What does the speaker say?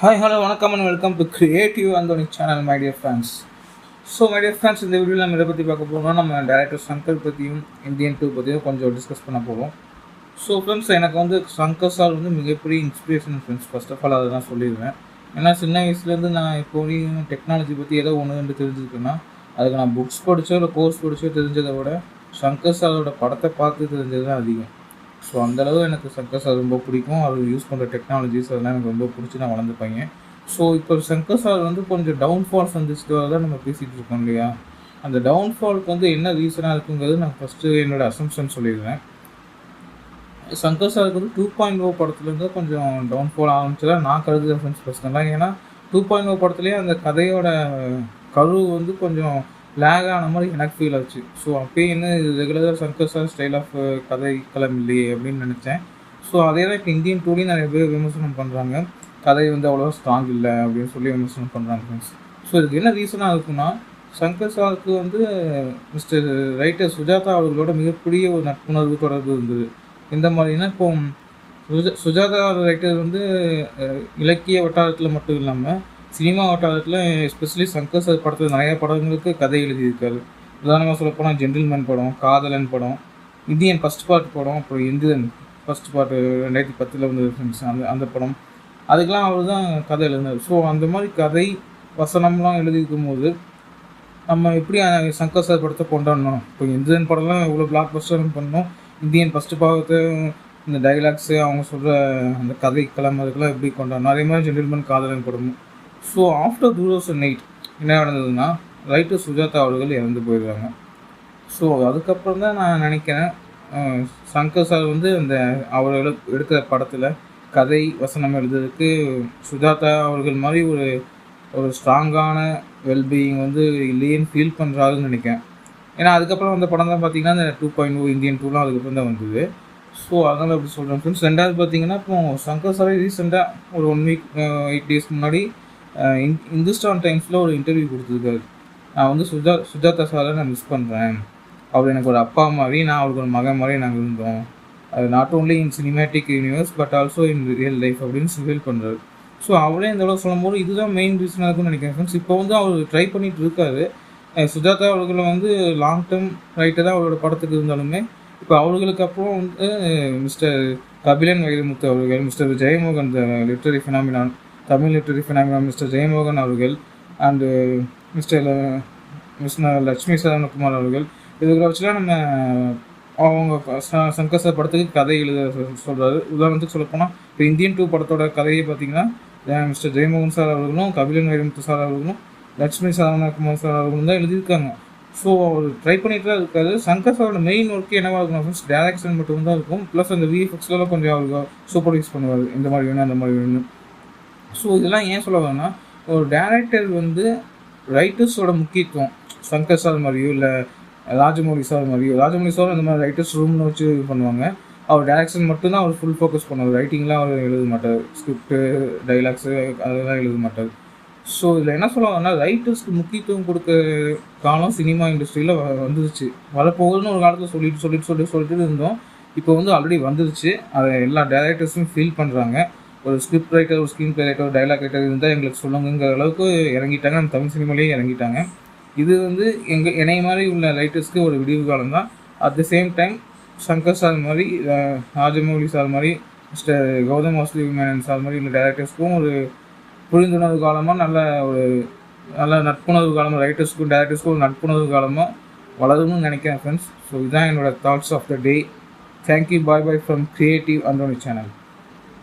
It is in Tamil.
Hi, hello, வணக்கம் and welcome to Creative Andoni channel, my dear friends. My dear friends, இந்த வீடியோவில் நம்ம இதை பற்றி பார்க்க போகிறோம். நம்ம டேரக்டர் சங்கர் பற்றியும் இந்தியன் டூ பற்றியும் கொஞ்சம் டிஸ்கஸ் பண்ண போகிறோம். ஃப்ரெண்ட்ஸ், எனக்கு வந்து சங்கர் சார் வந்து மிகப்பெரிய inspiration friends. First of all அதை தான் சொல்லிடுவேன். ஏன்னா சின்ன வயசுலேருந்து நான் இப்போ டெக்னாலஜி பற்றி ஏதோ ஒன்று ரெண்டு தெரிஞ்சுருக்கேன்னா அதுக்கு நான் புக்ஸ் படித்தோ இல்லை கோர்ஸ் படித்தோ தெரிஞ்சதை விட சங்கர் சாரோட படத்தை பார்த்து தெரிஞ்சது தான் அதிகம். அந்தளவு எனக்கு சங்கர் சார் ரொம்ப பிடிக்கும். அவர் யூஸ் பண்ணுற டெக்னாலஜிஸ் அதெல்லாம் எனக்கு ரொம்ப பிடிச்சி நான் வளர்ந்துப்பேங்க. இப்போ சங்கர் சார் வந்து கொஞ்சம் டவுன்ஃபால் சந்திச்சுட்டு தான் நம்ம பேசிகிட்டு இருக்கோம் இல்லையா? அந்த டவுன்ஃபாலுக்கு வந்து என்ன ரீசனாக இருக்குங்கிறது நான் ஃபஸ்ட்டு என்னோடய அசம்ஷன் சொல்லிடுவேன். சங்கர் சாருக்கு வந்து 2.0 படத்துலேருந்து கொஞ்சம் டவுன்ஃபால் ஆரம்பிச்சதாக நான் கருதுகிறேன் ஃப்ரெண்ட்ஸ் பர்சனலாக. ஏன்னா 2.0 படத்துலேயே அந்த கதையோட கரு வந்து கொஞ்சம் லேக் ஆன மாதிரி எனக்கு ஃபீல் ஆச்சு. அப்போயே என்ன ரெகுலராக சங்கர் சார் ஸ்டைல் ஆஃப் கதை களம் இல்லையே அப்படின்னு நினச்சேன். அதே தான் இப்போ இந்தியன் டூலையும் நிறைய பேர் விமர்சனம் பண்ணுறாங்க. கதை வந்து அவ்வளோவா ஸ்ட்ராங் இல்லை அப்படின்னு சொல்லி விமர்சனம் பண்ணுறாங்க ஃப்ரெண்ட்ஸ். இதுக்கு என்ன ரீசனாக இருக்குன்னா, சங்கர் சாருக்கு வந்து மிஸ்டர் ரைட்டர் சுஜாதா அவர்களோட மிகப்பெரிய ஒரு நட்புணர்வு தொடர்பு இருந்தது. இந்த மாதிரினா இப்போ சுஜாதா ரைட்டர் வந்து இலக்கிய வட்டாரத்தில் மட்டும் இல்லாமல் சினிமா வட்டாரத்தில் எஸ்பெஷலி சங்கர் சார் படத்தில் நிறையா படங்களுக்கு கதை எழுதியிருக்காரு. உதாரணமாக சொல்லப்போனால் ஜென்டில்மேன் படம், காதலன் படம், இந்தியன் ஃபஸ்ட் பார்ட் படம், அப்புறம் இந்தியன் ஃபஸ்ட் பார்ட் 2010 வந்து அந்த படம், அதுக்கெலாம் அவர் தான் கதை எழுதினார். அந்த மாதிரி கதை வசனம்லாம் எழுதியிருக்கும் போது நம்ம எப்படி சங்கர் சார் படத்தை கொண்டாடணும்? இப்போ இந்தியன் படம்லாம் இவ்வளோ பிளாக் பஸ்டர் பண்ணோம். இந்தியன் ஃபஸ்ட்டு பாகத்தை இந்த டைலாக்ஸு அவங்க சொல்கிற அந்த கதை கிளம்பு அதுக்கெல்லாம் எப்படி கொண்டாடணும்? அதே மாதிரி ஜென்டில்மேன் காதலன் படமும். ஆஃப்டர் 2008 என்ன நடந்ததுன்னா, ரைட்டர் சுஜாதா அவர்கள் இறந்து போயிடுறாங்க. அதுக்கப்புறம் தான் நான் நினைக்கிறேன் சங்கர் சார் வந்து அந்த அவர் எடுக்கிற படத்தில் கதை வசனம் எழுதுறதுக்கு சுஜாதா அவர்கள் மாதிரி ஒரு ஸ்ட்ராங்கான வெல்பீயிங் வந்து இல்லையேன்னு ஃபீல் பண்ணுறாருன்னு நினைக்கிறேன். ஏன்னா அதுக்கப்புறம் அந்த படம் தான் பார்த்திங்கன்னா இந்த 2.0 இந்தியன் டூலாம் அதுக்கப்புறம் தான் வந்தது. அதனால் அப்படி சொல்கிறேன் ஃப்ரெண்ட்ஸ். ரெண்டாவது பார்த்திங்கன்னா, இப்போ சங்கர் சாரை ரீசெண்டாக ஒரு 1 வீக் 8 டேஸ் முன்னாடி இந்துஸ்தான் டைம்ஸில் ஒரு இன்டர்வியூ கொடுத்துருக்காரு. நான் வந்து சுஜாதா சாரை நான் மிஸ் பண்ணுறேன். அவர் எனக்கு ஒரு அப்பா மாதிரி, நான் அவருக்கு ஒரு மகன் மாதிரி நாங்கள் இருந்தோம். அது not only in cinematic universe but also in real life அப்படின்னு ஃபீல் பண்ணுறாரு. அவரே இந்த அளவு சொல்லும்போது இதுதான் மெயின் ரீசனாக இருக்குன்னு நினைக்கிறேன் ஃப்ரெண்ட்ஸ். இப்போ வந்து அவர் ட்ரை பண்ணிகிட்டு இருக்காரு. சுஜாதா அவர்களை வந்து லாங் டேர்ம் ரைட்டராக அவரோட படத்துக்கு இருந்தாலுமே இப்போ அவர்களுக்கு அப்புறம் வந்து மிஸ்டர் கபிலன் வைரமுத்து அவர்கள், mister Jeyamohan the literary phenomenon, Tamil literary phenomenon mister Jeyamohan அவர்கள் அண்டு மிஸ்டர் லட்சுமி சரவணகுமார் அவர்கள், இதுகளை வச்சுலாம் நம்ம அவங்க சங்கர் சார் படத்துக்கு கதை எழுத சொல்கிறாரு. உதாரணத்துக்கு சொல்லப்போனால் இப்போ இந்தியன் டூ படத்தோட கதையை பார்த்திங்கன்னா மிஸ்டர் ஜெயமோகன் சார் அவர்களும் கபிலன் வைரமுத்து சார் அவர்களும் லட்சுமி சரவணகுமார் சார் அவர்களும் தான் எழுதியிருக்காங்க. அவர் ட்ரை பண்ணிட்டு தான் இருக்காரு. சங்கர் சாரோட மெயின் ஒர்க்கு என்னவாக இருக்கும் ஃப்ரெண்ட்ஸ், டேரக்ஷன் மட்டும்தான் இருக்கும். ப்ளஸ் அந்த விஎஃப்எக்ஸ்லாம் கொஞ்சம் அவருக்கு சூப்பர்வைஸ் பண்ணுவார், இந்த மாதிரி வேணும் அந்த மாதிரி வேணும். இதெல்லாம் ஏன் சொல்ல வரேன்னா, ஒரு டேரக்டர் வந்து ரைட்டர்ஸோட முக்கியத்துவம் சங்கர் சார் மாதிரியோ இல்லை ராஜமௌலி சார் மாதிரியோ, ராஜமௌலி சார் அந்த மாதிரி ரைட்டர்ஸ் ரூம்னு வச்சு இது பண்ணுவாங்க. அவர் டேரக்ஷன் மட்டும்தான் அவர் ஃபுல் ஃபோக்கஸ் பண்ணுவார். ரைட்டிங்லாம் அவர் எழுத மாட்டார். ஸ்கிரிப்டு டைலாக்ஸு அதெல்லாம் எழுத மாட்டார். இதில் என்ன சொல்லுவாங்கன்னா, ரைட்டர்ஸ்க்கு முக்கியத்துவம் கொடுக்க காலம் சினிமா இண்டஸ்ட்ரியில் வந்துருச்சு. வரப்போகுதுன்னு ஒரு காலத்தில் சொல்லிட்டு இருந்தோம். இப்போ வந்து ஆல்ரெடி வந்துருச்சு. அதை எல்லா டேரக்டர்ஸும் ஃபீல் பண்ணுறாங்க. ஒரு ஸ்கிரிப்ட் ரைட்டர், ஒரு ஸ்க்ரீன் ப்ளே ரைட்டர், ஒரு டைலாக் ரைட்டர் இருந்தால் எங்களுக்கு சொல்லுங்கிற அளவுக்கு இறங்கிட்டாங்க. நம்ம தமிழ் சினிமாலேயே இறங்கிட்டாங்க. இது வந்து என்னை மாதிரி உள்ள ரைட்டர்ஸ்க்கு ஒரு விடிவு காலம் தான். At the same time Shankar sir மாதிரி, ராஜமௌலி சார் மாதிரி, மிஸ்டர் கௌதம் வாசுதேவ் மேனன் சார் மாதிரி உள்ள டேரக்டர்ஸ்க்கும் ஒரு புரிந்துணர்வு காலமாக நல்ல நட்புணர்வு காலமாக, ரைட்டர்ஸ்க்கும் டேரக்டர்ஸ்க்கும் ஒரு நட்புணர்வு காலமாக வளரும்னு நினைக்கிறேன் ஃப்ரெண்ட்ஸ். இதுதான் என்னோடய thoughts of the day. Thank you. Bye from creative Anthony channel.